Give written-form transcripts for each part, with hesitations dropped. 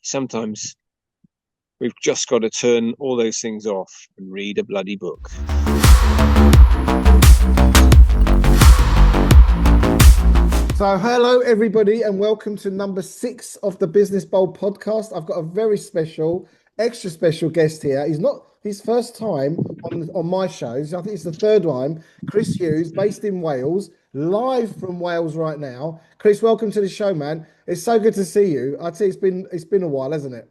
sometimes we've just got to turn all those things off and read a bloody book. So, hello everybody, and welcome to number 6 of the Business Bold podcast. I've got a very special, extra special guest here. He's not his first time on my shows. I think it's the third time. Chris Hughes, based in Wales, live from Wales right now. Chris, welcome to the show, man. It's so good to see you. I tell you, it's been a while, hasn't it?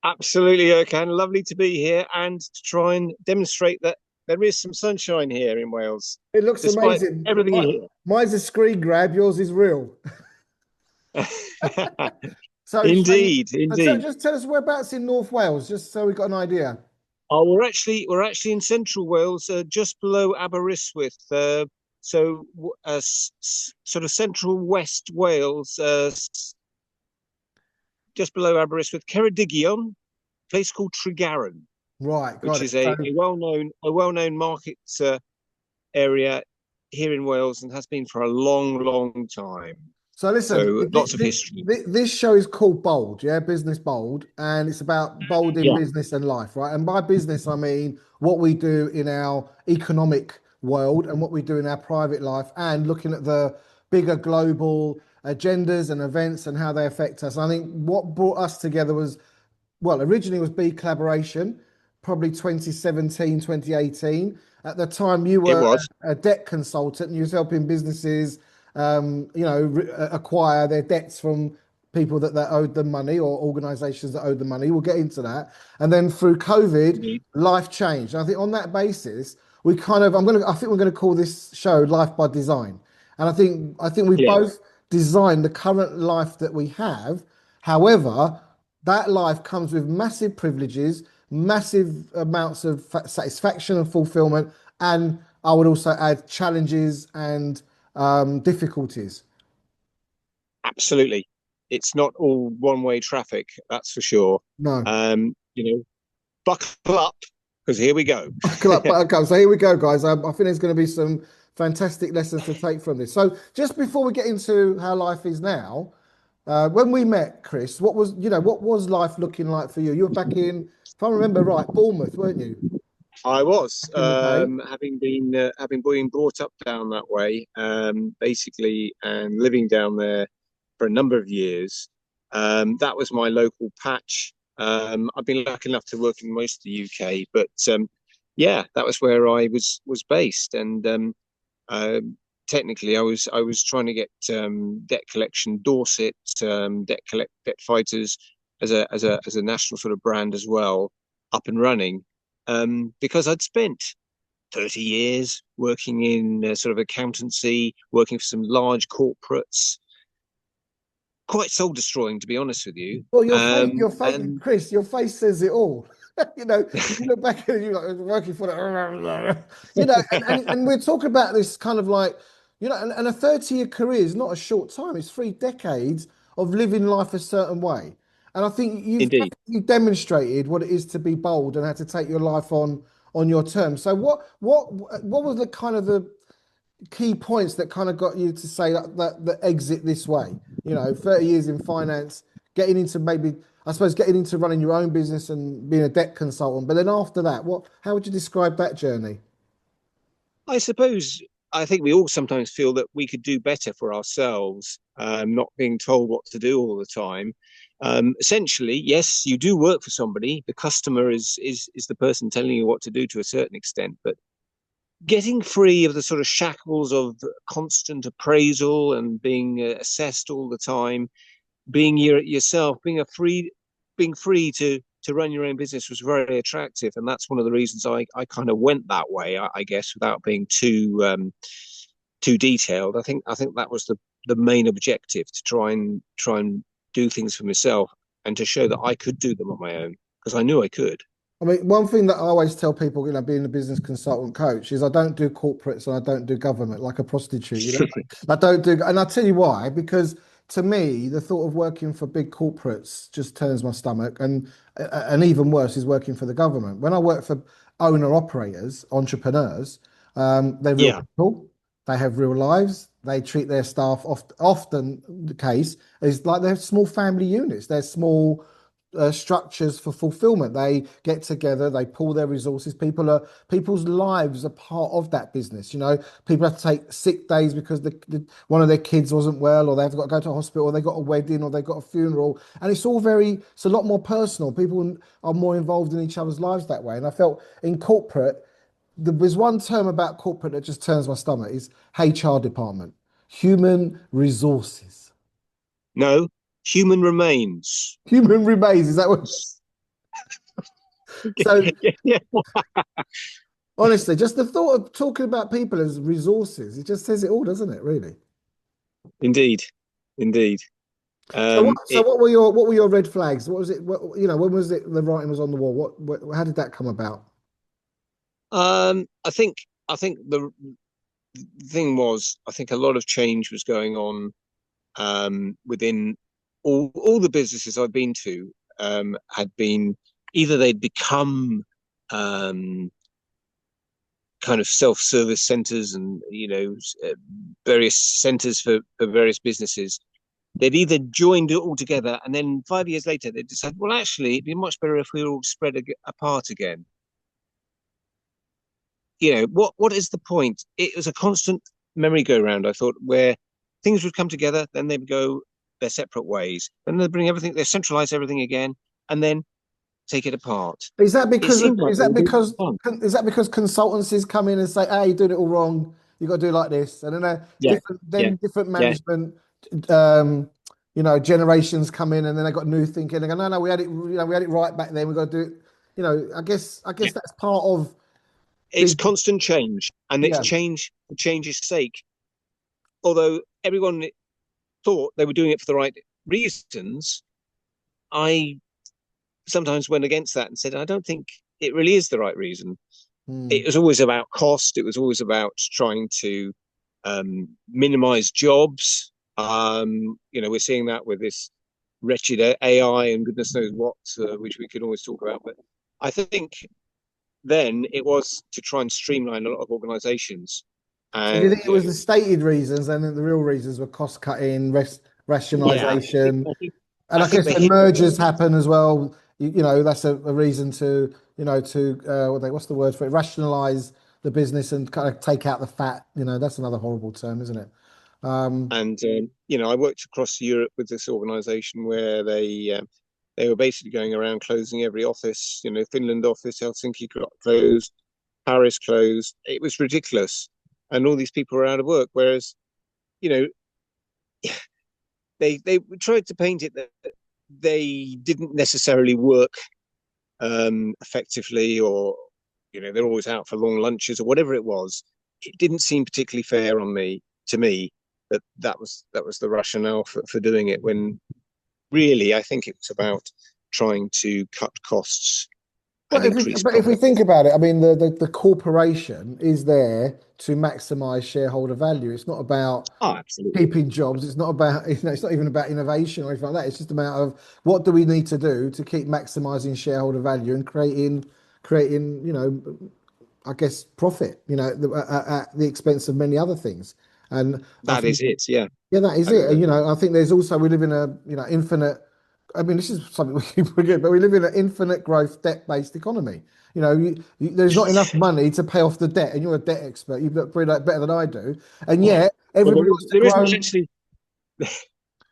Absolutely, Erkan. Lovely to be here and to try and demonstrate that there is some sunshine here in Wales, It looks despite amazing. everything Mine's a screen grab. Yours is real. here. So, Indeed, indeed. just tell us whereabouts in North Wales, just so we got an idea. Oh, we're actually in central Wales, just below Aberystwyth. Sort of central West Wales, just below Aberystwyth, Ceredigion, place called Tregaron, Right, which got it. is a well known market area here in Wales and has been for a long, long time. So listen, So lots of history. this show is called Bold, yeah, Business Bold, and it's about bold in Yeah, business and life, right? And by business, I mean what we do in our economic world and what we do in our private life, and looking at the bigger global agendas and events and how they affect us. I think what brought us together was, well, originally was B Collaboration, probably 2017, 2018. At the time, you it were was. a debt consultant and you was helping businesses, acquire their debts from people that owed them money or organizations that owed them money. We'll get into that. And then through COVID, Indeed. life changed. And I think on that basis, I think we're going to call this show Life by Design. And I think we've Yeah, both designed the current life that we have. However, that life comes with massive privileges, massive amounts of satisfaction and fulfillment, and I would also add challenges and difficulties. absolutely. It's not all one-way traffic, that's for sure. No. You know, buckle up because here we go. Buckle up, buckle up. So here we go, guys. I think there's going to be some fantastic lessons to take from this. So just before we get into how life is now, when we met, Chris, what was life looking like for you? You were back in, if I remember right, Bournemouth, weren't you, I was, back in the day? having been brought up down that way, basically, and living down there for a number of years. That was my local patch. I've been lucky enough to work in most of the UK, but yeah, that was where I was based, and uh, technically, I was trying to get Debt Collection Dorset, Debt Fighters as a national sort of brand as well, up and running, because I'd spent 30 years working in sort of accountancy, working for some large corporates, quite soul destroying, to be honest with you. Well, your face, And Chris, your face says it all. You look back at you like working for the, and we're talking about this kind of like, and a 30-year career is not a short time. It's 3 decades of living life a certain way. And I think indeed, you've demonstrated what it is to be bold and how to take your life on your terms. So what was the kind of the key points that kind of got you to say that exit this way? 30 years in finance, getting into maybe, I suppose, getting into running your own business and being a debt consultant. But then after that, how would you describe that journey? I suppose I think we all sometimes feel that we could do better for ourselves, not being told what to do all the time. Essentially, yes, you do work for somebody. The customer is the person telling you what to do to a certain extent, but getting free of the sort of shackles of constant appraisal and being assessed all the time, being yourself, being free to run your own business was very attractive, and that's one of the reasons I kind of went that way. I guess without being too detailed, I think that was the main objective, to try and do things for myself and to show that I could do them on my own, because I knew I could. I mean, one thing that I always tell people, being a business consultant coach, is I don't do corporates and I don't do government like a prostitute. I don't do, and I'll tell you why, because to me, the thought of working for big corporates just turns my stomach. And even worse is working for the government. When I work for owner operators, entrepreneurs, they're real Yeah, people. They have real lives. they treat their staff often the case is like they're small family units. They're small structures for fulfillment. They get together, they pool their resources. People's lives are part of that business. People have to take sick days because one of their kids wasn't well, or they've got to go to a hospital, or they got a wedding, or they got a funeral, and it's a lot more personal. People are more involved in each other's lives that way. And I felt in corporate, there's one term about corporate that just turns my stomach is HR department, human resources. No, human remains. Human remains, is that what? So Yeah, yeah. honestly, just the thought of talking about people as resources, it just says it all, doesn't it, really? Indeed, indeed. So what so It what were your red flags? What was it? When was it the writing was on the wall? How did that come about? I think the thing was, I think a lot of change was going on within all the businesses I've been to. Had been either they'd become um, kind of self-service centers, and various centers for various businesses. They'd either joined it all together, and then 5 years later they decided, well, actually it'd be much better if we all spread apart again. What is the point? It was a constant merry-go-round, I thought, where things would come together, then they'd go their separate ways, then they centralize everything again, and then take it apart. Is that It because seemed like is they that were doing because fun. is that because consultancies come in and say, "Hey, you're doing it all wrong. You got to do it like this," and then Yeah, yeah, different yeah, management, um, generations come in, and then they got new thinking. They go, "No, no, we had it right back then. We got to do it." I guess yeah. that's part of It's big. constant change, and it's Yeah. change for change's sake. Although everyone thought they were doing it for the right reasons, I sometimes went against that and said, I don't think it really is the right reason. Hmm. It was always about cost. It was always about trying to minimize jobs. We're seeing that with this wretched AI and goodness knows what, which we can always talk about. But I think then it was to try and streamline a lot of organizations. So do you And think it was the stated reasons, and then the real reasons were cost cutting, yeah, rationalization? And I I think guess the when hit. mergers happen as well, that's a reason to, what's the word for it? Rationalize the business and kind of take out the fat. That's another horrible term, isn't it? Um, And I worked across Europe with this organisation where they were basically going around closing every office. Finland office, Helsinki got closed, Paris closed. It was ridiculous, and all these people were out of work. Whereas, you know, they tried to paint it that they didn't necessarily work effectively, or they're always out for long lunches or whatever it was. It didn't seem particularly fair to me that was the rationale for doing it, when really I think it was about trying to cut costs and increase but if we profit. think about it, I mean, the corporation is there to maximize shareholder value. It's not about Oh, absolutely. keeping jobs. It's not about, it's not even about innovation or anything like that. It's just a matter of what do we need to do to keep maximizing shareholder value and creating, I guess, profit, at the expense of many other things. And I That think, is it. Yeah. yeah, that is it. And And, I think there's also, we live in a, infinite, I mean, this is something we keep forgetting, but we live in an infinite growth debt-based economy. There's not enough money to pay off the debt, and you're a debt expert. You've got probably that better than I do. And well, yet, well, everybody wants to there isn't grow. actually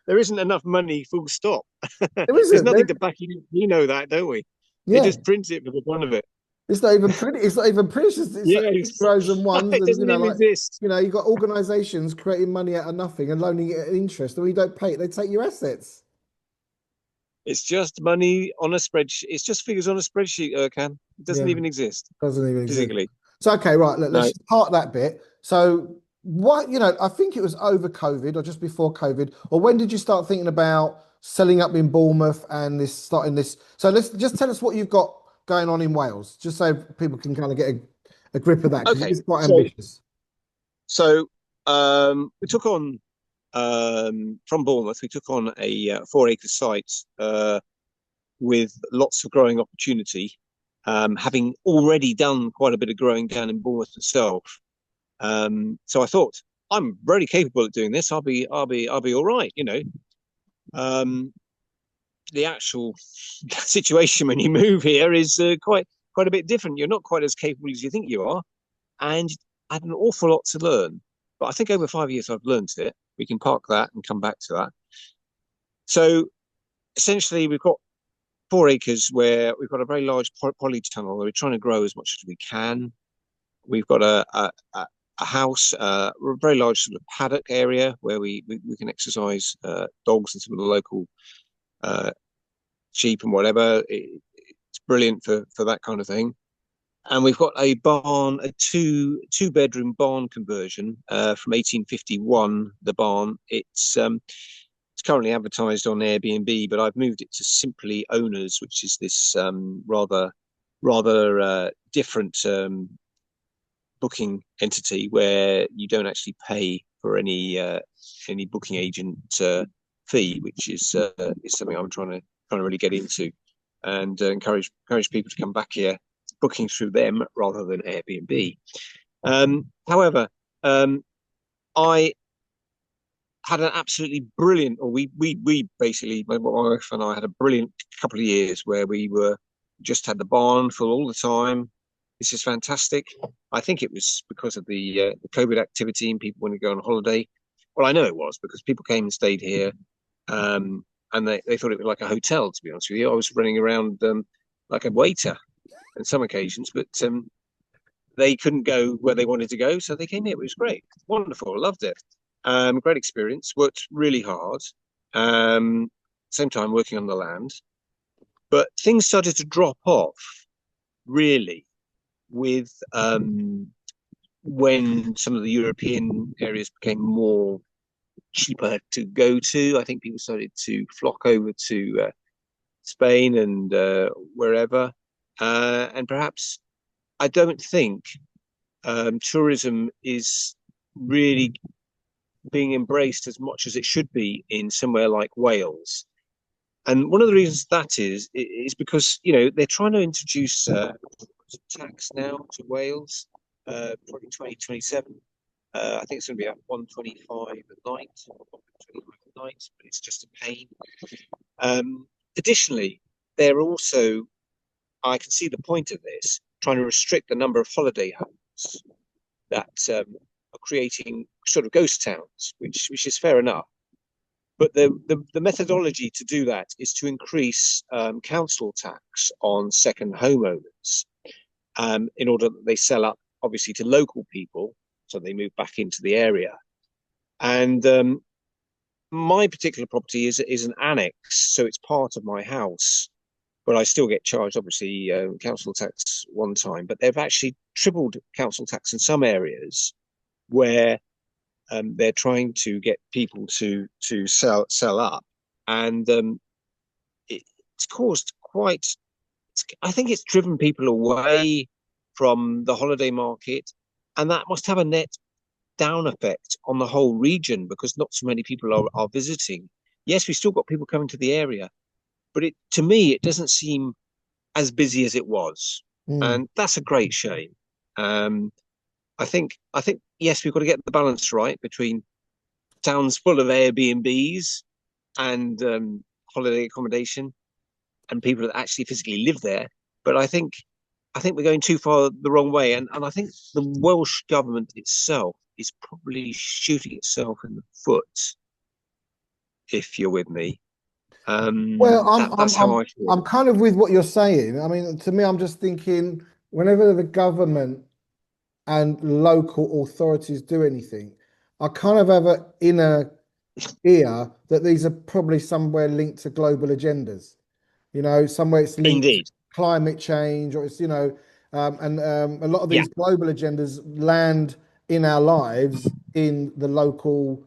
there isn't enough money. Full stop. There There's isn't. nothing to back it. You know that, don't we? They Yeah, just print it for the fun of it. it's not even pretty. It's not even pretty. It's like Yes, zeros and ones, it and doesn't even exist. you've got organisations creating money out of nothing and loaning it at interest, and we don't pay it. They take your assets. It's just money on a spreadsheet. It's just figures on a spreadsheet, Erkan. It doesn't Yeah, even exist doesn't even exist. physically. So okay, right. Let's No. just part that bit. So what I think it was over COVID or just before COVID, or when did you start thinking about selling up in Bournemouth and starting this? So let's just tell us what you've got going on in Wales, just so people can kind of get a grip of that because it Okay. is quite So ambitious. so we took on from Bournemouth. We took on a 4 acre site with lots of growing opportunity. Having already done quite a bit of growing down in Bournemouth itself. So I thought, I'm very capable at doing this. I'll be all right. Um, the actual situation when you move here is quite a bit different. You're not quite as capable as you think you are, and I had an awful lot to learn. But I think over 5 years I've learned it. We can park that and come back to that. So essentially, we've got 4 acres where we've got a very large polytunnel where we're trying to grow as much as we can. We've got a house, a very large sort of paddock area where we can exercise dogs and some of the local uh, sheep and whatever. It's brilliant for that kind of thing. And we've got a barn, a two bedroom barn conversion from 1851. The barn, it's currently advertised on Airbnb, but I've moved it to Simply Owners, which is this rather different booking entity where you don't actually pay for any booking agent fee, which is something I'm trying to really get into and encourage people to come back here, booking through them rather than Airbnb. However, I had an absolutely brilliant, or we basically, my wife and I had a brilliant couple of years where we were just had the barn full all the time. This is fantastic. I think it was because of the COVID activity and people wanted to go on holiday. Well, I know it was because people came and stayed here, and they thought it was like a hotel. To be honest with you, I was running around like a waiter on some occasions, but they couldn't go where they wanted to go, so they came here. It was great, wonderful, I loved it. Great experience. Worked really hard. Same time working on the land, but things started to drop off really with when some of the European areas became more cheaper to go to. I think people started to flock over to Spain and wherever, and perhaps I don't think tourism is really being embraced as much as it should be in somewhere like Wales. And one of the reasons that is because they're trying to introduce tax now to Wales, probably 2027. I think it's going to be at 125 a night, 125 a night, but it's just a pain. Additionally, they're also, I can see the point of this, trying to restrict the number of holiday homes that are creating sort of ghost towns, which is fair enough. But the methodology to do that is to increase council tax on second homeowners in order that they sell up, obviously, to local people, so they move back into the area. And my particular property is an annex, so it's part of my house, but I still get charged, obviously, council tax one time. But they've actually tripled council tax in some areas where they're trying to get people to sell up, and it's caused quite. I think it's driven people away from the holiday market, and that must have a net down effect on the whole region because not so many people are visiting. Yes, we've still got people coming to the area, but to me it doesn't seem as busy as it was, Mm. and that's a great shame. Um, I think yes, we've got to get the balance right between towns full of Airbnbs and holiday accommodation and people that actually physically live there. But I think we're going too far the wrong way, and I think the Welsh government itself is probably shooting itself in the foot. If you're with me, Well, that's how I feel. I'm kind of with what you're saying. I mean, to me, I'm just thinking whenever the government and local authorities do anything, I kind of have an inner ear that these are probably somewhere linked to global agendas. Somewhere it's linked to Indeed, climate change, or it's, and a lot of yeah, these global agendas land in our lives in the local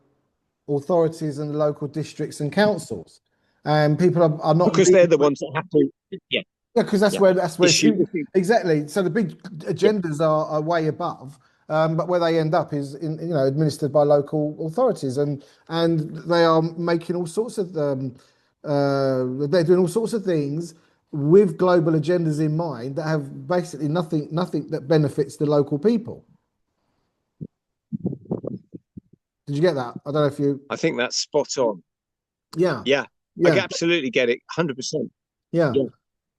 authorities and the local districts and councils. And people are not because they're really, the ones that have to. Yeah, yeah, because that's yeah. where Issue. exactly. So the big Yeah, agendas are way above, but where they end up is in administered by local authorities, and they are making all sorts of they're doing all sorts of things with global agendas in mind that have basically nothing that benefits the local people. Did you get that? I don't know if you. I think that's spot on. Yeah, Yeah, I yeah, absolutely get it, 100%. yeah. Yeah,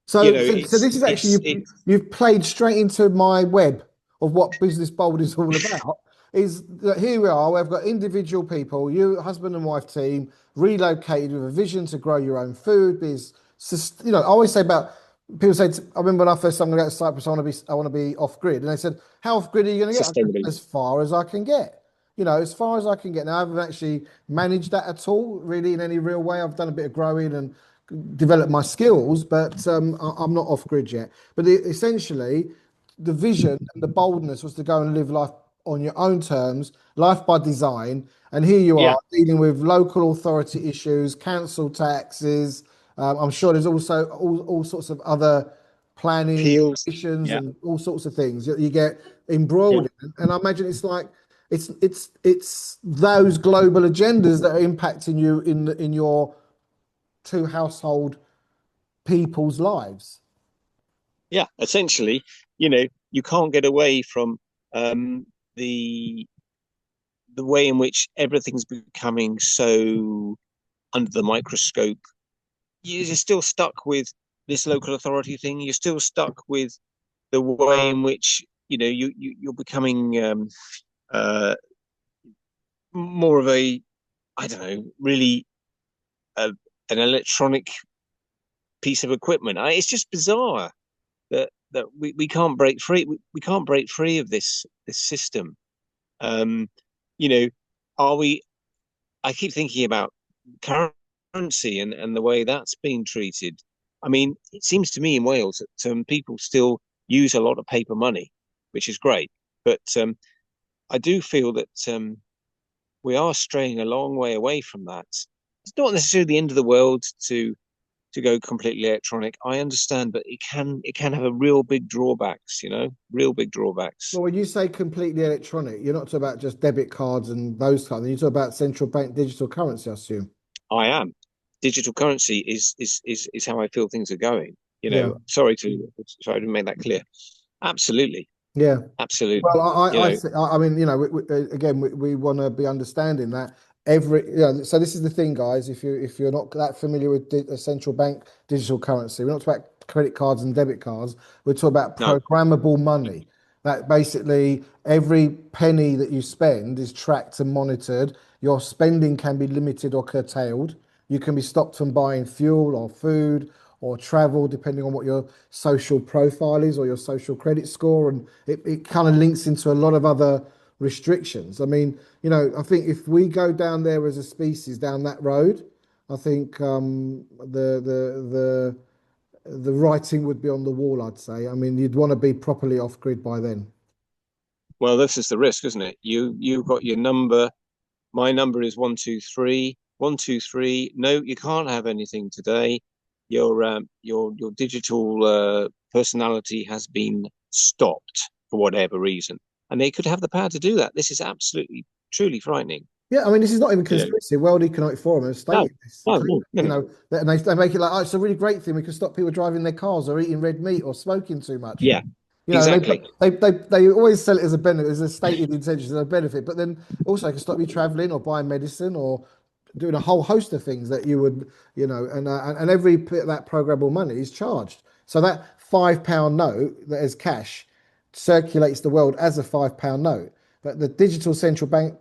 So, so it's this is actually it's you've played straight into my web of what Business Bold is all about. Is that here we are, we've got individual people, you husband and wife team, relocated with a vision to grow your own food. I always say about people say I remember when I first started going to go to Cyprus, I want to be off grid, and they said, how off grid are you going to get? I said, sustainability. as far as I can get. As far as I can get. Now, I haven't actually managed that at all, really, in any real way. I've done a bit of growing and developed my skills, but I'm not off grid yet. But essentially, the vision and the boldness was to go and live life on your own terms, life by design. And here you Yeah, are dealing with local authority issues, council taxes. I'm sure there's also all sorts of other planning peels. issues Yeah, and all sorts of things that you get yeah, embroiled in. And I imagine it's like it's those global agendas that are impacting you in your two household people's lives. yeah. Essentially, you can't get away from um, the the way in which everything's becoming so under the microscope. You're still stuck with this local authority thing. You're still stuck with the way in which you're becoming uh, more of a, I don't know, really uh, an electronic piece of equipment. It's just bizarre that we can't break free. We can't break free of this system. Um, you know, are we? I keep thinking about currency and the way that's being treated. I mean, it seems to me in Wales that people still use a lot of paper money, which is great. But I do feel that we are straying a long way away from that. It's not necessarily the end of the world to go completely electronic. I understand, but it can have a real big drawbacks. Real big drawbacks. Well, when you say completely electronic, you're not talking about just debit cards and those kinds. You talk about central bank digital currency, I assume. I am. Digital currency is how I feel things are going. Yeah, Sorry to make that clear. Absolutely, yeah. absolutely. Well, You know, I mean, again, we want to be understanding that so this is the thing, guys. If you're not that familiar with a central bank digital currency, we're not talking about credit cards and debit cards. We're talking about no, programmable money. That basically every penny that you spend is tracked and monitored. Your spending can be limited or curtailed. You can be stopped from buying fuel or food or travel, depending on what your social profile is or your social credit score. And it kind of links into a lot of other restrictions. I mean, I think if we go down there as a species down that road, I think the writing would be on the wall, I'd say. I mean, you'd want to be properly off grid by then. well, this is the risk, isn't it? You've got your number. My number is 123. 123. No, you can't have anything today. Your digital personality has been stopped for whatever reason, and they could have the power to do that. This is absolutely truly frightening. Yeah, I mean, this is not even You know, conspiracy. World Economic Forum has no, stated this no, clearly. no, no. And they make it like, oh, it's a really great thing. We can stop people driving their cars or eating red meat or smoking too much. Yeah, And exactly. they always sell it as a benefit, as a stated intention, as a benefit. But then also it can stop you traveling or buying medicine or doing a whole host of things that you would, and every bit of that programmable money is charged. So that £5 note that is cash circulates the world as a £5 note. But the digital central bank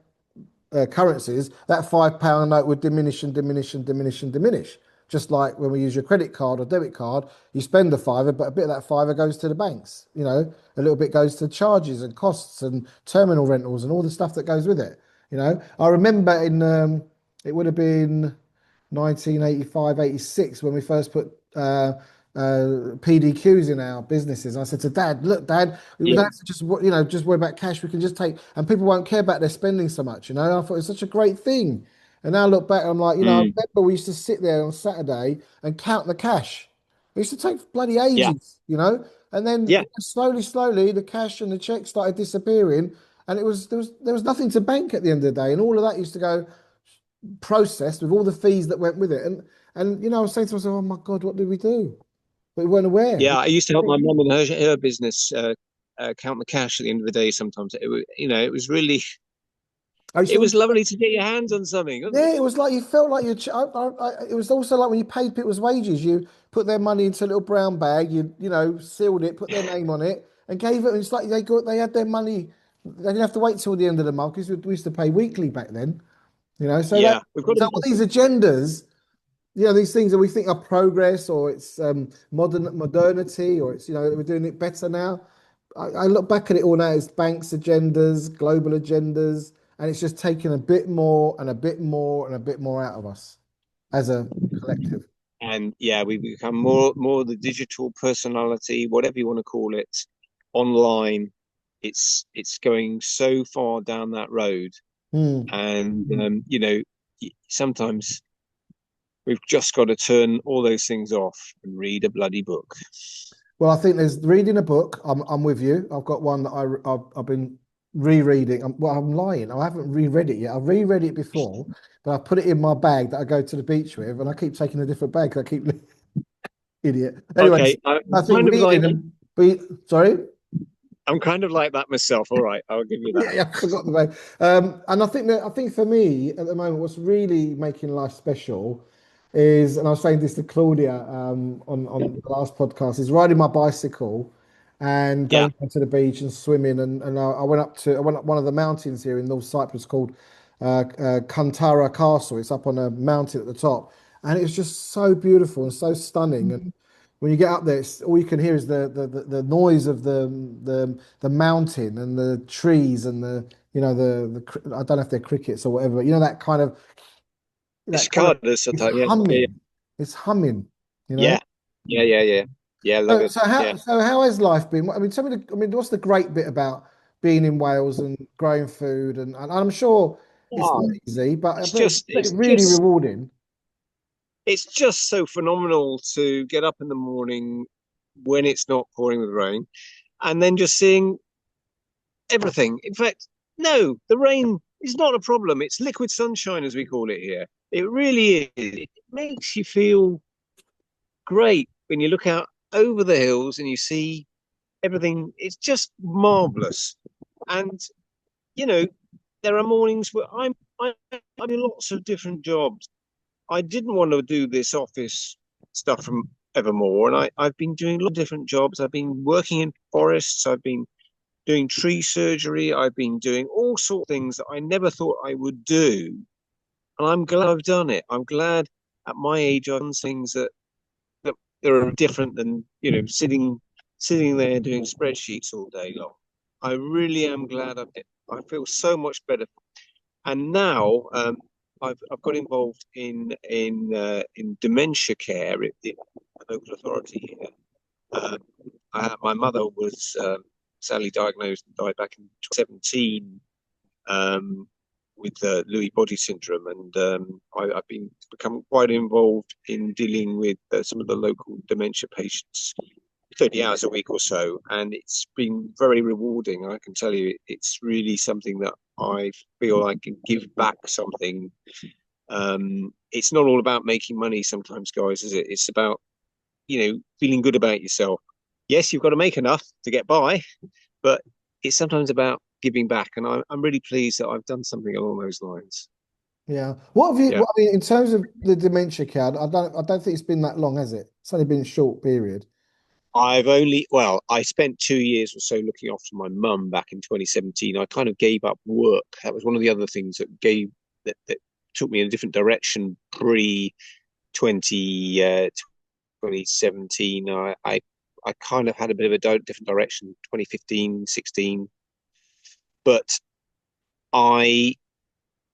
currencies, that £5 note would diminish and diminish and diminish and diminish. Just like when we use your credit card or debit card, you spend a fiver, but a bit of that fiver goes to the banks. A little bit goes to charges and costs and terminal rentals and all the stuff that goes with it. I remember it would have been 1985, 86 when we first put PDQs in our businesses. I said to Dad, "Look, Dad, we Yeah. don't have to just worry about cash. We can just take, and people won't care about their spending so much." I thought it's such a great thing. And now I look back, I'm like, I Mm, remember we used to sit there on Saturday and count the cash. It used to take bloody yeah. ages. And then Yeah. slowly, slowly, the cash and the checks started disappearing, and there was nothing to bank at the end of the day, and all of that used to go processed with all the fees that went with it. And I was saying to myself, "Oh my God, what did we do?" But we weren't aware. Yeah. I used to help my mum in her business count the cash at the end of the day. Sometimes it was really I It used was to, lovely to get your hands on something, wasn't yeah, it? it was like you felt like it was also like when you paid people's wages, you put their money into a little brown bag, sealed it, put their name on it, and gave it. And it's like they had their money. They didn't have to wait till the end of the month because we used to pay weekly back then. Yeah, we've got So to. all these agendas, these things that we think are progress or it's modernity or it's we're doing it better now. I look back at it all now as banks agendas, global agendas, and it's just taking a bit more and a bit more and a bit more out of us as a collective. And yeah, we become more the digital personality, whatever you want to call it, online. It's going so far down that road, Hmm. and sometimes we've just got to turn all those things off and read a bloody book. Well, I think there's reading a book. I'm with you. I've got one that I've been rereading. I'm lying. I haven't reread it yet. I've reread it before, but I put it in my bag that I go to the beach with, and I keep taking a different bag 'cause I keep idiot. Anyways, Okay, I'm I think kind of reading like and be sorry. I'm kind of like that myself. All right, I'll give you that. Yeah, I forgot the name. And I think for me at the moment, what's really making life special is, and I was saying this to Claudia on the last podcast, is riding my bicycle and Yeah, going down to the beach and swimming. And I went up one of the mountains here in North Cyprus called Kantara Castle. It's up on a mountain at the top, and it's just so beautiful and so stunning. And when you get up there, all you can hear is the noise of the mountain and the trees and I don't know if they're crickets or whatever, but that kind of it's that kind of Carter's. it's Yeah, yeah, humming, it's humming, you know. yeah, yeah, yeah, yeah, yeah. Love So, it. so how Yeah. so how has life been? I mean, what's the great bit about being in Wales and growing food and I'm sure it's not Oh, easy, it's but just it's it's really just rewarding. it's just so phenomenal to get up in the morning when it's not pouring with rain, and then just seeing everything. In fact, no, the rain is not a problem. It's liquid sunshine, as we call it here. It really is. It makes you feel great when you look out over the hills and you see everything. It's just marvelous. And you know, there are mornings where I'm in lots of different jobs. I didn't want to do this office stuff from evermore, and I've been doing a lot of different jobs. I've been working in forests. I've been doing tree surgery. I've been doing all sorts of things that I never thought I would do. And I'm glad I've done it. I'm glad at my age I've done things that are different than, sitting there doing spreadsheets all day long. I really am glad I did. I feel so much better. And now I've got involved in dementia care at the local authority here. Uh, my mother was sadly diagnosed and died back in 2017 um, with Lewy body syndrome, and I've become quite involved in dealing with some of the local dementia patients, 30 hours a week or so, and it's been very rewarding. I can tell you, it's really something that I feel I can give back something. It's not all about making money sometimes, guys, is it? It's about feeling good about yourself. Yes, you've got to make enough to get by, but it's sometimes about giving back. And I'm really pleased that I've done something along those lines. Yeah. What have you? Yeah. I mean, in terms of the dementia care, I don't think it's been that long, has it? It's only been a short period. I spent 2 years or so looking after my mum back in 2017. I kind of gave up work. That was one of the other things that took me in a different direction pre 2017. I kind of had a bit of a different direction 2015, 16, but I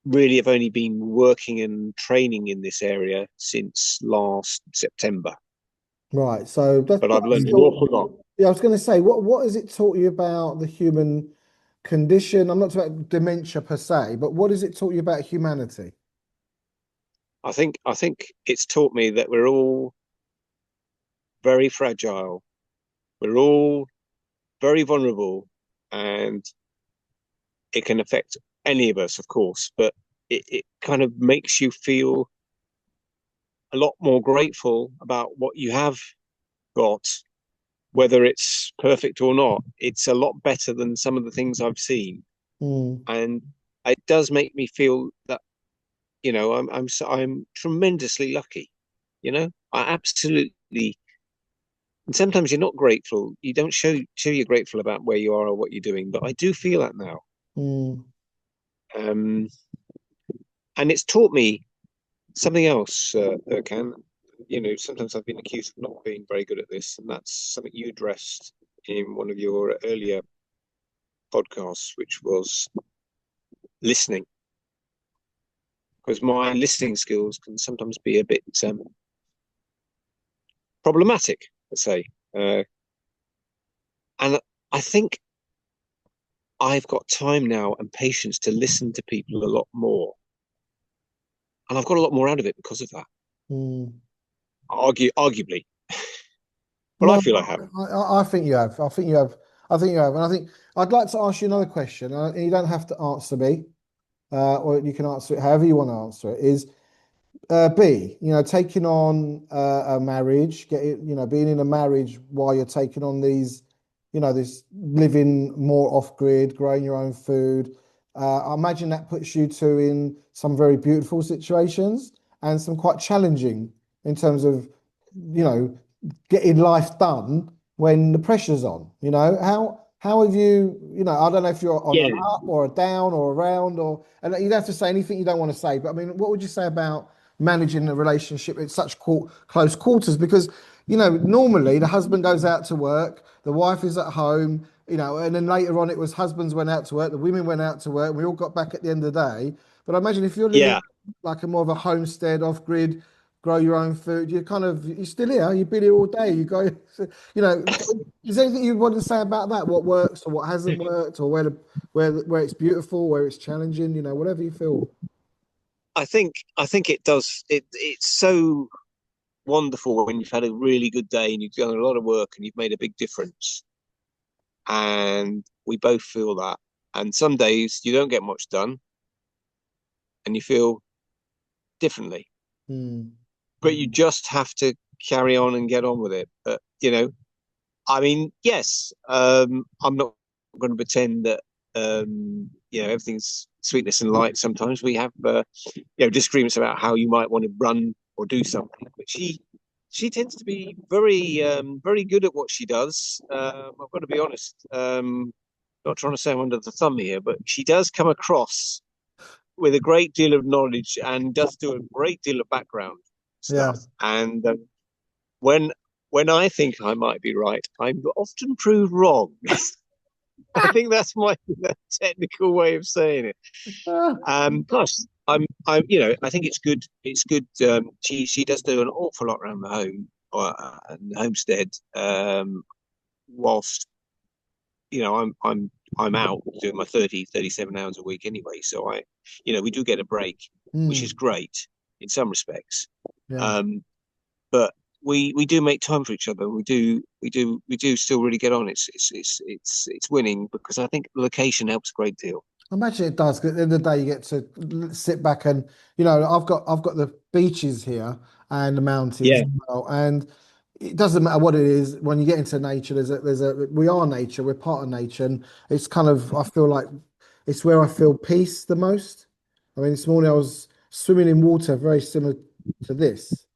really have only been working and training in this area since last September. Right. So But I've that's learned an still, awful lot. yeah, I was going to say, what has it taught you about the human condition? I'm not talking about dementia per se, but what has it taught you about humanity? I think it's taught me that we're all very fragile. We're all very vulnerable, and it can affect any of us, of course. But it kind of makes you feel a lot more grateful about what you have got, whether it's perfect or not. It's a lot better than some of the things I've seen. Mm. And it does make me feel that, I'm tremendously lucky. I absolutely. And sometimes you're not grateful. You don't show you're grateful about where you are or what you're doing. But I do feel that now. Mm, Um, and it's taught me something else, Erkan. Sometimes I've been accused of not being very good at this, and that's something you addressed in one of your earlier podcasts, which was listening. Because my listening skills can sometimes be a bit problematic, let's say. Uh, and I think I've got time now and patience to listen to people a lot more. And I've got a lot more out of it because of that. mm. Arguably, but I No, feel I have. I think you have. I think you have. I think you have. And I think I'd like to ask you another question. And you don't have to answer me, or you can answer it however you want to answer it. Is B, taking on a marriage, being in a marriage while you're taking on this living more off grid, growing your own food. I imagine that puts you two in some very beautiful situations and some quite challenging in terms of, you know, getting life done when the pressure's on. How have you, I don't know if you're on an Yeah, up or a down or around and you don't have to say anything you don't want to say, but I mean, what would you say about managing a relationship at such close quarters? Because normally the husband goes out to work, the wife is at home, and then later on it was husbands went out to work, the women went out to work, and we all got back at the end of the day. But I imagine if you're living yeah, like a more of a homestead, off grid, grow your own food, you're still here, you've been here all day. You go, is there anything you want to say about that? What works or what hasn't worked, or where it's beautiful, where it's challenging, whatever you feel. I think it does. It's so wonderful when you've had a really good day and you've done a lot of work and you've made a big difference. And we both feel that. And some days you don't get much done and you feel differently, Hmm. but you just have to carry on and get on with it. But, I mean, yes, I'm not going to pretend that, everything's sweetness and light. Sometimes we have, disagreements about how you might want to run or do something. But she tends to be very good at what she does. I've got to be honest. Not trying to say I'm under the thumb here, but she does come across with a great deal of knowledge and does do a great deal of background Yeah. stuff. And when when I think I might be right, I'm often proved wrong. I think that's my technical way of saying it. Plus, I think it's good. It's good. She does do an awful lot around the home or and the homestead. Whilst I'm out doing my 37 hours a week anyway. So we do get a break, which is Hmm. great in some respects. Yeah. Um, but we do make time for each other. We do still really get on. It's winning because I think location helps a great deal. I imagine it does. 'Cause at the end of the day, you get to sit back and I've got the beaches here and the mountains Yeah, as well, and it doesn't matter what it is. When you get into nature, we are nature. We're part of nature, and it's kind of I feel like it's where I feel peace the most. I mean, this morning I was swimming in water very similar to this.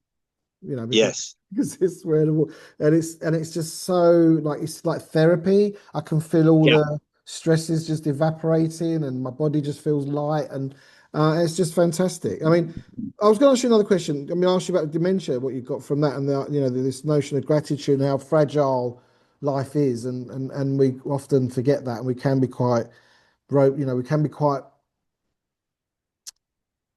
Because yes, because it's where and it's just so like it's like therapy. I can feel all yeah. the stresses just evaporating, and my body just feels light, and it's just fantastic. I mean, I was going to ask you another question. I mean, I asked you about dementia, what you got from that, and this notion of gratitude and how fragile life is, and we often forget that, and we can be quite we can be quite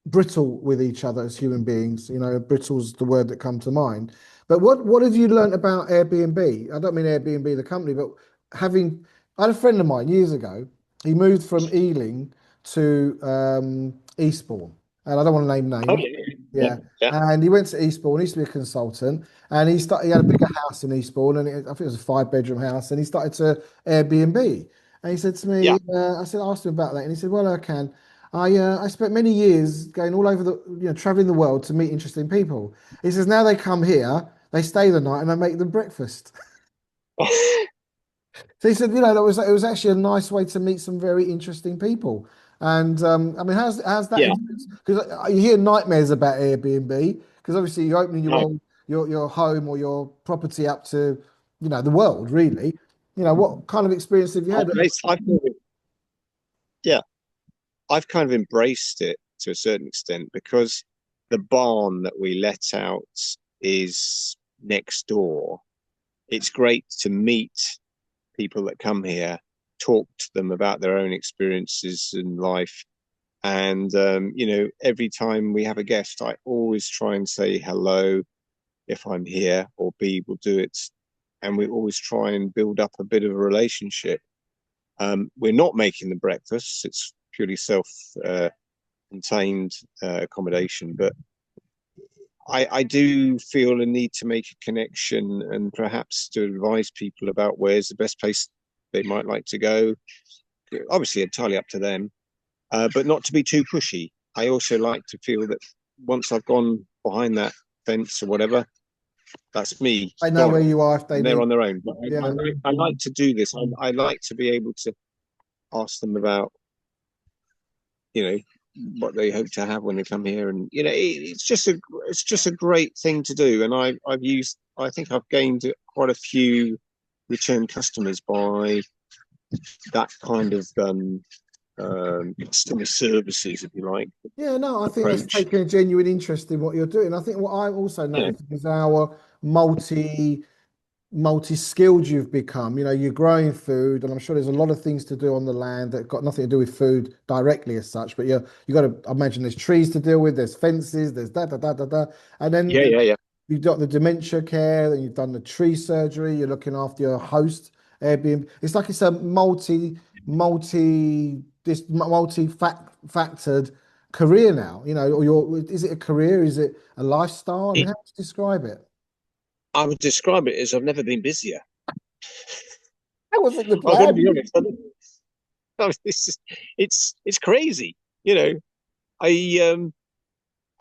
brittle with each other as human beings. Brittle's the word that comes to mind. But what have you learned about Airbnb? I don't mean Airbnb the company, but having I had a friend of mine years ago. He moved from Ealing to Eastbourne, and I don't want to name names. Okay. Yeah, Yeah, yeah, and he went to Eastbourne. He used to be a consultant, and he had a bigger house in Eastbourne, and I think it was a 5 bedroom house. And he started to Airbnb, and he said to yeah. me, I asked him about that, and he said, "Well, I can." I spent many years going all over traveling the world to meet interesting people. He says now they come here, they stay the night, and I make them breakfast. So he said, it was actually a nice way to meet some very interesting people. And I mean, how's that Yeah. experience? Because you hear nightmares about Airbnb because obviously you're opening Right. your home or your property up to the world really. What kind of experience have you had? Yeah, I've kind of embraced it to a certain extent because the barn that we let out is next door. It's great to meet people that come here, talk to them about their own experiences in life. And, every time we have a guest, I always try and say hello if I'm here, or B will do it. And we always try and build up a bit of a relationship. We're not making the breakfast, it's purely self contained accommodation, but I do feel a need to make a connection and perhaps to advise people about where's the best place they might like to go. Obviously, entirely up to them, but not to be too pushy. I also like to feel that once I've gone behind that fence or whatever, that's me I know where gone, you are if they and they're need. on their own. But Yeah. I like to do this. I like to be able to ask them about, you know, what they hope to have when they come here, and it's just a great thing to do. And I think I've gained quite a few return customers by that kind of customer services, if you like, Yeah, no, I think that's approach. taking a genuine interest in what you're doing. I think what I also Yeah, noticed is our multi-skilled you've become. You're growing food, and I'm sure there's a lot of things to do on the land that got nothing to do with food directly as such. But you got to imagine there's trees to deal with, there's fences, there's da da da da da, and then yeah, yeah, yeah. you've got the dementia care, then you've done the tree surgery, you're looking after your host Airbnb. It's like it's a multi-factored career now. Or is it a career? Is it a lifestyle? I mean, It, how to describe it? I would describe it as I've never been busier. That wasn't the I've got to plan. be honest. It's crazy. You know, I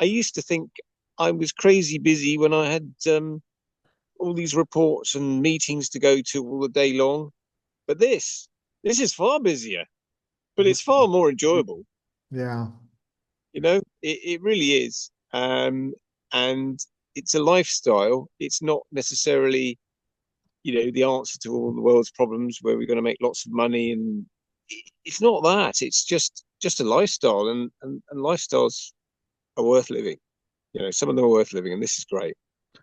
used to think I was crazy busy when I had all these reports and meetings to go to all the day long. But this is far busier, but it's far more enjoyable. Yeah. It really is. And it's a lifestyle. It's not necessarily, the answer to all the world's problems where we're going to make lots of money. And it's not that. It's just a lifestyle, and lifestyles are worth living. Some of them are worth living, and this is great.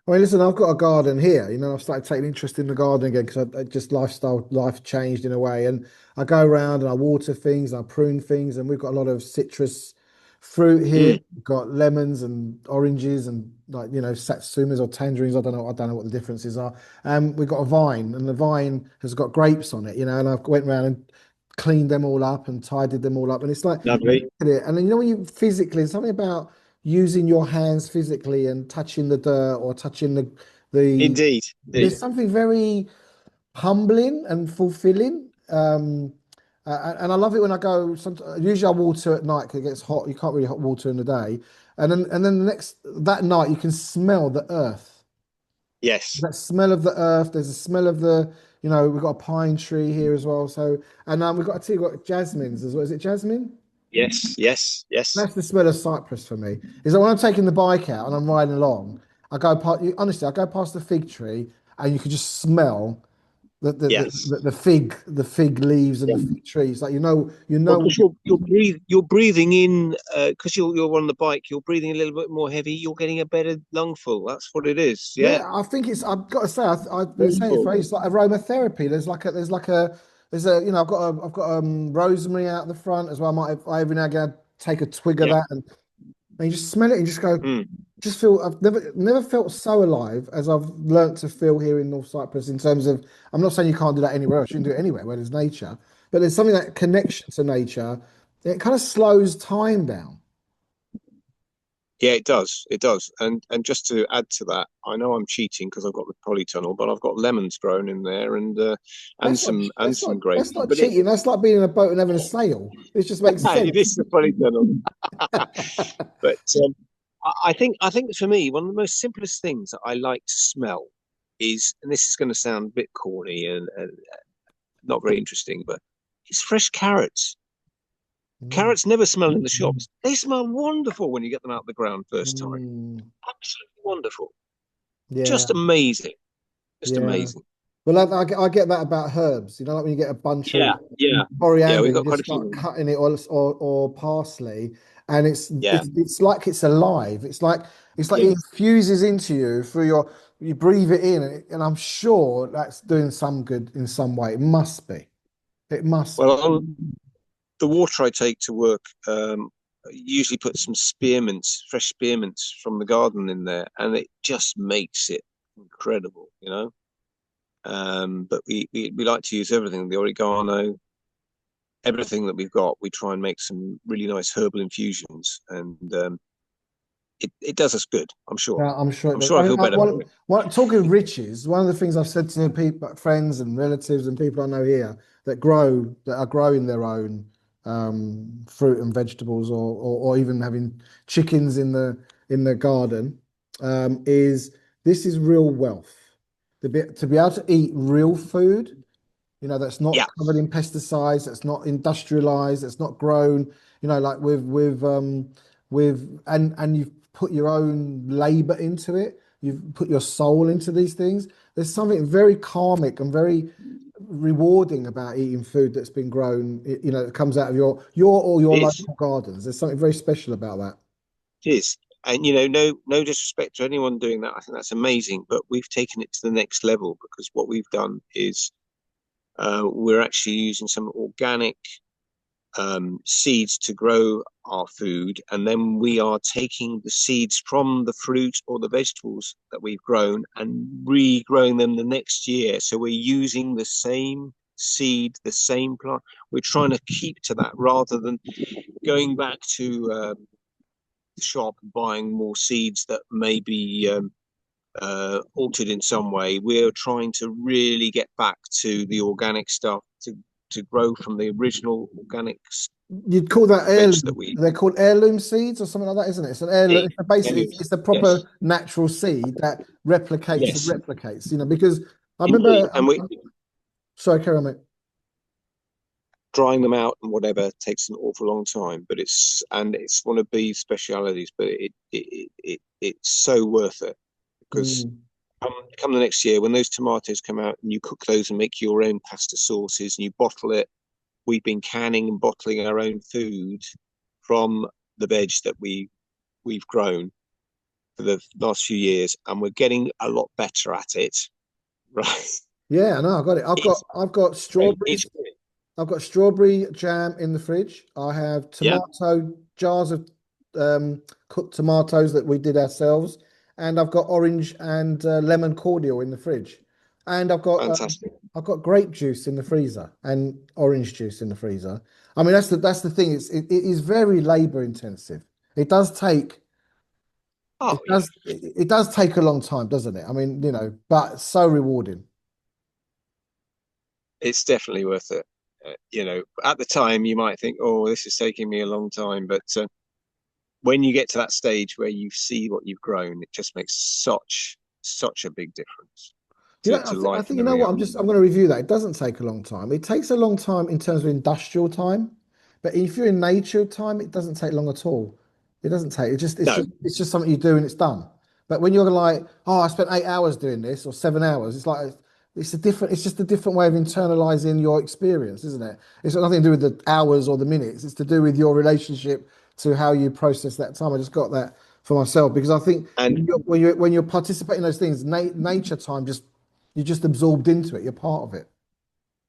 I mean, listen, I've got a garden here. I've started taking interest in the garden again because just life changed in a way. And I go around and I water things, I prune things, and we've got a lot of citrus fruit here. Mm. We've got lemons and oranges and satsumas or tangerines. I don't know what the differences are. We've got a vine, and the vine has got grapes on it. And I went around and cleaned them all up and tidied them all up. And it's like, Lovely. at it. And then when you physically, something about using your hands physically and touching the dirt or touching the Indeed. there's Indeed. something very humbling and fulfilling. And I love it when I go. Usually I water at night because it gets hot. You can't really hot water in the day, and then that night you can smell the earth. Yes. That smell of the earth. There's a smell of we've got a pine tree here as well. So and we've got we've got jasmines as well. Is it jasmine? Yes. Yes. Yes. That's the smell of Cyprus for me. Is that when I'm taking the bike out and I'm riding along, I go past, honestly, I go past the fig tree and you can just smell Yes. the fig leaves and Yeah. the fig trees. Like Well, because you're breathing in, because you're on the bike, you're breathing a little bit more heavy. You're getting a better lungful. That's what it is. Yeah. yeah, I think it's. I've got to say, I've been saying it Wonderful. for ages. It's like aromatherapy. There's a I've got rosemary out the front as well. I every now and again take a twig of Yeah. that and you just smell it and just go, Mm. just feel. I've never felt so alive as I've learnt to feel here in North Cyprus. In terms of, I'm not saying you can't do that anywhere else. You can do it anywhere where there's nature, but there's something that connection to nature. It kind of slows time down. Yeah, it does. It does. And just to add to that, I know I'm cheating because I've got the polytunnel, but I've got lemons grown in there, and That's not. some grapes. That's not But cheating. That's like being in a boat and having a sail. It just makes it sense. is the polytunnel. But I think for me, one of the most simplest things that I like to smell is, and this is going to sound a bit corny and not very interesting, but it's fresh carrots. Mm, Carrots never smell in the shops. They smell wonderful when you get them out of the ground first time. mm. Absolutely wonderful. Yeah, Just amazing. Just yeah. amazing. Well, I get that about herbs. You know, like when you get a bunch of Yeah, yeah, yeah. coriander, We've you got quite just a few start of them. cutting it, or parsley, and Yeah. it's like it's alive. It's like it Yes. infuses into you through you breathe it in, and I'm sure that's doing some good in some way. It must be. It must be. Well, on the water I take to work, I usually put some spearmints, fresh spearmints from the garden in there, and it just makes it incredible, you know. But we like to use everything, the oregano, everything that we've got. We try and make some really nice herbal infusions, and it does us good. I'm sure. Yeah, I'm sure it I'm does. sure I I mean, feel better for it. talking of riches, one of the things I've said to people, friends and relatives and people I know here that are growing their own fruit and vegetables, or even having chickens in the garden, is this is real wealth. To be able to eat real food, that's not Yeah. covered in pesticides, that's not industrialized, that's not grown, like and you've put your own labor into it, you've put your soul into these things. There's something very karmic and very rewarding about eating food that's been grown, that comes out of your It is. local gardens. There's something very special about that. It is. And no disrespect to anyone doing that. I think that's amazing. But we've taken it to the next level because what we've done is we're actually using some organic seeds to grow our food, and then we are taking the seeds from the fruit or the vegetables that we've grown and regrowing them the next year. So we're using the same seed, the same plant. We're trying to keep to that rather than going back to the shop and buying more seeds that may be altered in some way. We're trying to really get back to the organic stuff to grow from the original organic You'd call that veg heirloom. that we They're called heirloom seeds or something like that, isn't it? It's an heirloom. eat. It's a basic. Anyway, It's the yes, proper natural seed that replicates and yes, replicates. Because I indeed. remember. And we Sorry, carry on, mate. drying them out and whatever takes an awful long time, but it's one of B's specialities. But it's so worth it because Mm. come the next year when those tomatoes come out and you cook those and make your own pasta sauces and you bottle it. We've been canning and bottling our own food from the veg that we've grown for the last few years, and we're getting a lot better at it. Right? Yeah, I know. I got it. It's I've got great. It's strawberries. great. I've got strawberry jam in the fridge. I have Yeah, tomato jars of cooked tomatoes that we did ourselves, and I've got orange and lemon cordial in the fridge, and fantastic. I've got grape juice in the freezer and orange juice in the freezer. I mean, that's the thing. It is very labor intensive. It does take Oh yeah, it does take a long time, doesn't it? I mean, but so rewarding. it's definitely worth it. At the time you might think, "Oh, this is taking me a long time," but when you get to that stage where you see what you've grown, it just makes such a big difference to I life think and everything what else. I'm going to review that. It doesn't take a long time. It takes a long time in terms of industrial time, but if you're in nature time, it doesn't take long at all. It doesn't take. No, It's just something you do and it's done. But when you're like, oh, I spent 8 hours doing this or 7 hours, it's like it's a different. It's just a different way of internalizing your experience, isn't it? It's got nothing to do with the hours or the minutes. It's to do with your relationship to how you process that time. I just got that for myself because I think and when you're participating in those things, nature time just you're just absorbed into it. You're part of it.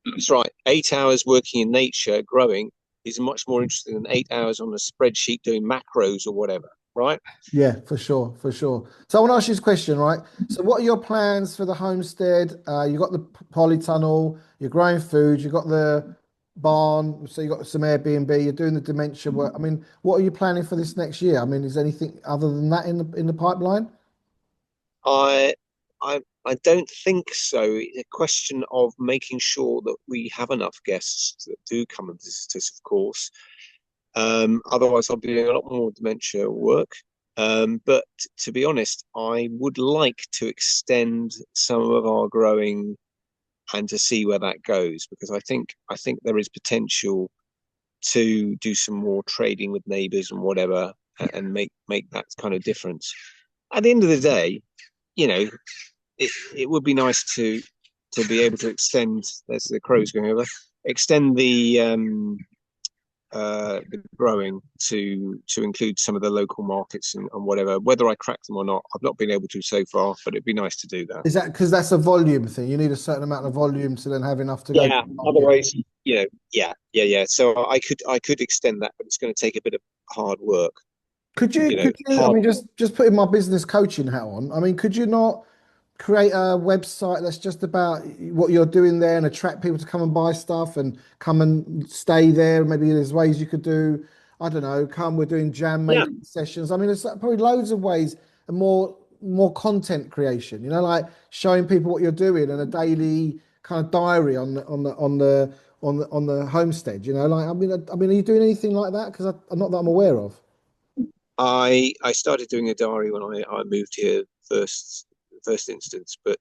that's right. 8 hours working in nature, growing, is much more interesting than 8 hours on a spreadsheet doing macros or whatever, right? Yeah, for sure, for sure. So I want to ask you this question, right? So what are your plans for the homestead? You got the polytunnel, you're growing food, you got the barn, so you got some Airbnb, you're doing the dementia work. I mean, what are you planning for this next year? I mean, is anything other than that in the pipeline? I, I don't think so. It's a question of making sure that we have enough guests that do come and visit us, of course. Otherwise, I'll be doing a lot more dementia work. But to be honest, I would like to extend some of our growing and to see where that goes because I think there is potential to do some more trading with neighbours and whatever, and make that kind of difference. At the end of the day, you know, it would be nice to be able to extend. There's the crows going over. Extend the growing to include some of the local markets and whatever. Whether I crack them or not, I've not been able to so far, but it'd be nice to do that. Is that because that's a volume thing? You need a certain amount of volume to then have enough to go to Yeah. the market. Otherwise, yeah. So I could extend that, but it's going to take a bit of hard work. I Hard. mean, just putting my business coaching hat on. I mean, could you not create a website that's just about what you're doing there and attract people to come and buy stuff and come and stay there? Maybe there's ways you could do, I don't know, come, we're doing jam Yeah. making sessions. I mean, there's probably loads of ways and more content creation, like showing people what you're doing and a daily kind of diary on the homestead, like I mean, are you doing anything like that? Because not that I'm aware of. I started doing a diary when I moved here first instance, but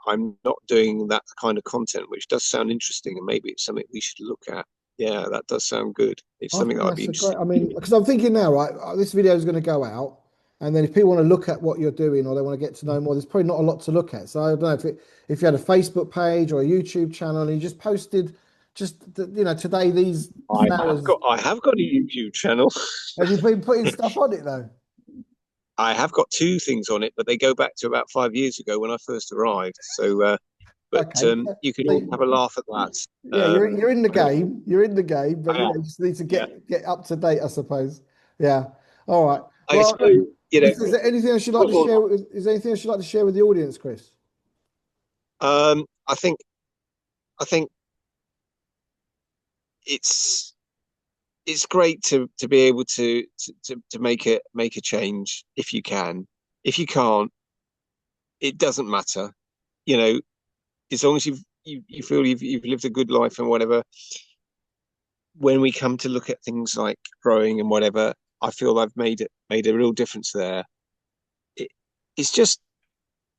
I'm not doing that kind of content, which does sound interesting, and maybe it's something we should look at. Yeah, that does sound good. It's I something think that I'd be that's a great. interested I in mean, doing. because I'm thinking now, right? This video is going to go out, and then if people want to look at what you're doing or they want to get to know more, there's probably not a lot to look at. So I don't know if you had a Facebook page or a YouTube channel and you just posted today these flowers. I have got a YouTube channel. Have you been putting stuff on it though? I have got two things on it, but they go back to about 5 years ago when I first arrived. So, but Okay, you can so all have a laugh at that. yeah, you're in the I, game. You're in the game, but I you am. just need to Yeah. get up to date, I suppose. Yeah. All right. I Well, suppose is there anything else you'd like to share? Is there anything else you'd like to share with the audience, Chris? I think it's it's great to be able to make a change if you can. If you can't, it doesn't matter. You know, as long as you feel you've lived a good life and whatever. When we come to look at things like growing and whatever, I feel I've made a real difference there. It, it's just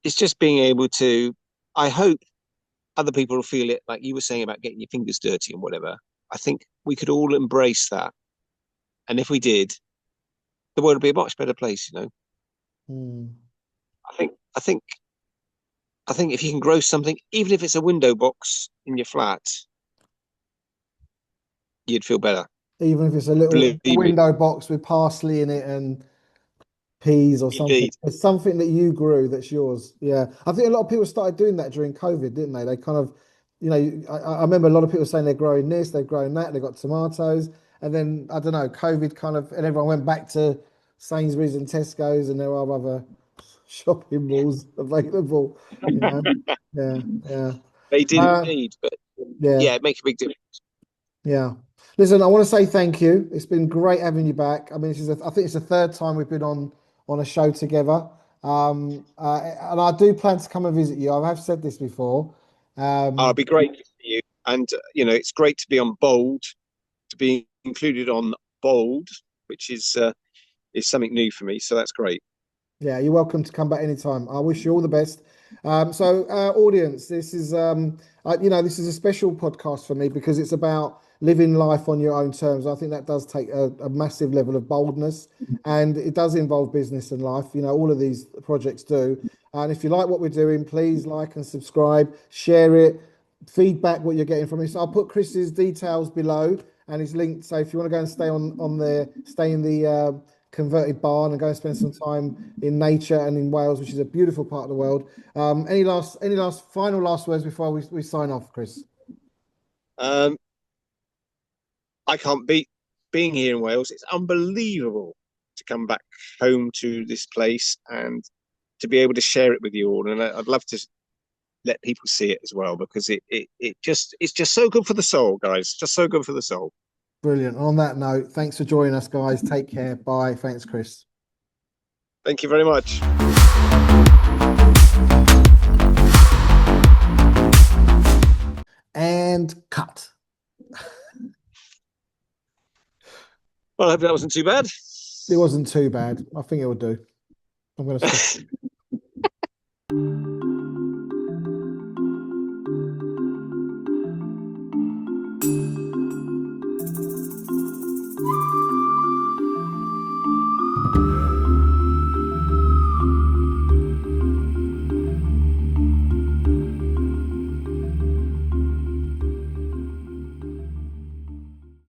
it's just being able to. I hope other people will feel it like you were saying about getting your fingers dirty and whatever. I think we could all embrace that, and if we did, the world would be a much better place. Hmm. I think I think I think if you can grow something, even if it's a window box in your flat, you'd feel better. Even if it's a little Believe me, window box with parsley in it and peas or something. indeed. It's something that you grew that's yours. Yeah. I think a lot of people started doing that during COVID, didn't they? They kind of, I remember a lot of people saying they're growing this, they're growing that, they got tomatoes. And then, I don't know, COVID kind of, and everyone went back to Sainsbury's and Tesco's and there are other shopping malls available, you know? Yeah. Yeah. They did Uh, indeed, but yeah. yeah, it makes a big difference. Yeah. Listen, I want to say thank you. It's been great having you back. I mean, I think it's the third time we've been on a show together. And I do plan to come and visit you. I have said this before. It'd Um, be great to see you, and it's great to be on Bold, to be included on Bold, which is something new for me. So that's great. Yeah, you're welcome to come back anytime. I wish you all the best. Audience, this is a special podcast for me because it's about living life on your own terms. I think that does take a massive level of boldness, and it does involve business and life. All of these projects do. And if you like what we're doing, please like and subscribe, share it, feedback what you're getting from it. So I'll put Chris's details below and his link. So if you want to go and stay in the converted barn and go and spend some time in nature and in Wales, which is a beautiful part of the world. Final last words before we sign off, Chris? Um, I can't beat being here in Wales. It's unbelievable to come back home to this place and to be able to share it with you all. And I'd love to let people see it as well because it's just so good for the soul, guys. Just so good for the soul. Brilliant. On that note, thanks for joining us, guys. Take care. Bye. Thanks, Chris. Thank you very much. And cut. Well, I hope that wasn't too bad. It wasn't too bad. I think it will do. I'm going to stop.